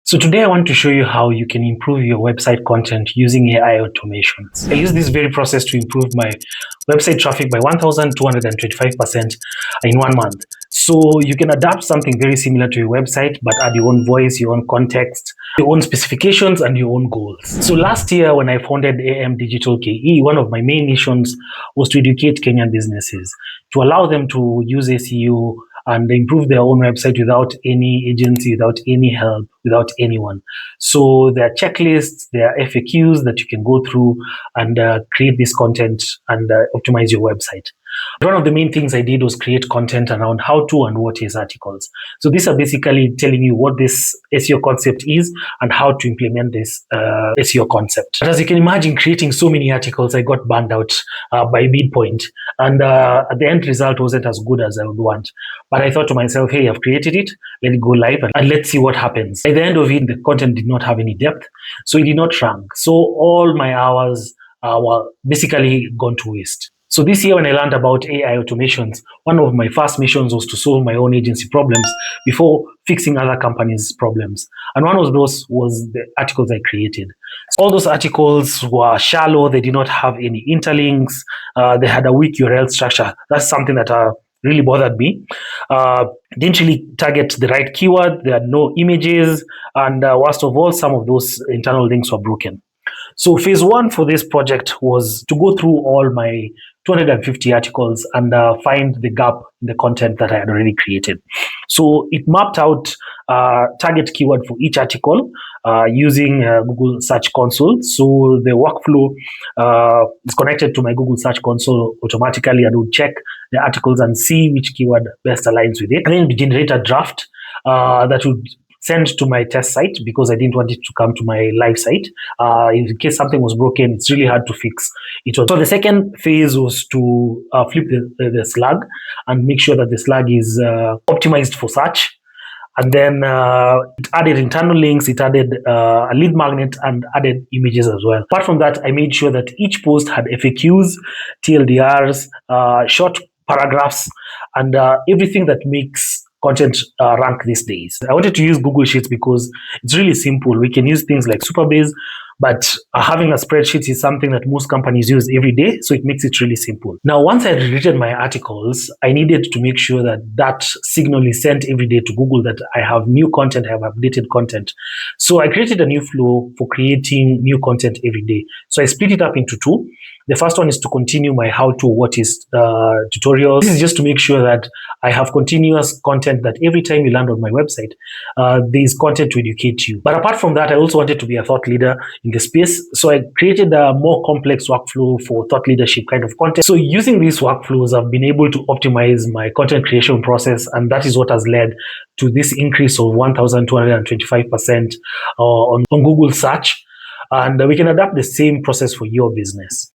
So today I want to show you how you can improve your website content using AI automations. I use this very process to improve my website traffic by 1,225% in 1 month. So you can adapt something very similar to your website, but add your own voice, your own context, your own specifications, and your own goals. So last year when I founded AM Digital KE, one of my main missions was to educate Kenyan businesses, to allow them to use SEO and improve their own website without any agency, without any help, without anyone. So there are checklists, there are FAQs that you can go through and create this content and optimize your website. One of the main things I did was create content around how to and what is articles. So these are basically telling you what this SEO concept is and how to implement this SEO concept. But as you can imagine, creating so many articles, I got burned out by midpoint. And the end result wasn't as good as I would want. But I thought to myself, hey, I've created it, let it go live and let's see what happens. By the end of it, the content did not have any depth, so it did not rank. So all my hours were basically gone to waste. So this year when I learned about AI automations, one of my first missions was to solve my own agency problems before fixing other companies' problems. And one of those was the articles I created. So all those articles were shallow, they did not have any interlinks, they had a weak URL structure. That's something that really bothered me. Didn't really target the right keyword, there are no images, and worst of all, some of those internal links were broken. So phase one for this project was to go through all my 250 articles and find the gap in the content that I had already created. So it mapped out target keyword for each article using Google Search Console. So the workflow is connected to my Google Search Console automatically, and would check the articles and see which keyword best aligns with it. And then we generate a draft that would send to my test site because I didn't want it to come to my live site. In case something was broken, it's really hard to fix it. So the second phase was to flip the slug and make sure that the slug is optimized for search. And then it added internal links, it added a lead magnet, and added images as well. Apart from that, I made sure that each post had FAQs, TLDRs, short paragraphs, and everything that makes content rank these days. I wanted to use Google Sheets because it's really simple. We can use things like Superbase, but having a spreadsheet is something that most companies use every day, so it makes it really simple. Now, once I had written my articles, I needed to make sure that that signal is sent every day to Google that I have new content, I have updated content. So I created a new flow for creating new content every day. So I split it up into two. The first one is to continue my how-to, what is tutorials. This is just to make sure that I have continuous content that every time you land on my website, there is content to educate you. But apart from that, I also wanted to be a thought leader in the space. So I created a more complex workflow for thought leadership kind of content. So using these workflows, I've been able to optimize my content creation process, and that is what has led to this increase of 1,225% on Google search. And we can adapt the same process for your business.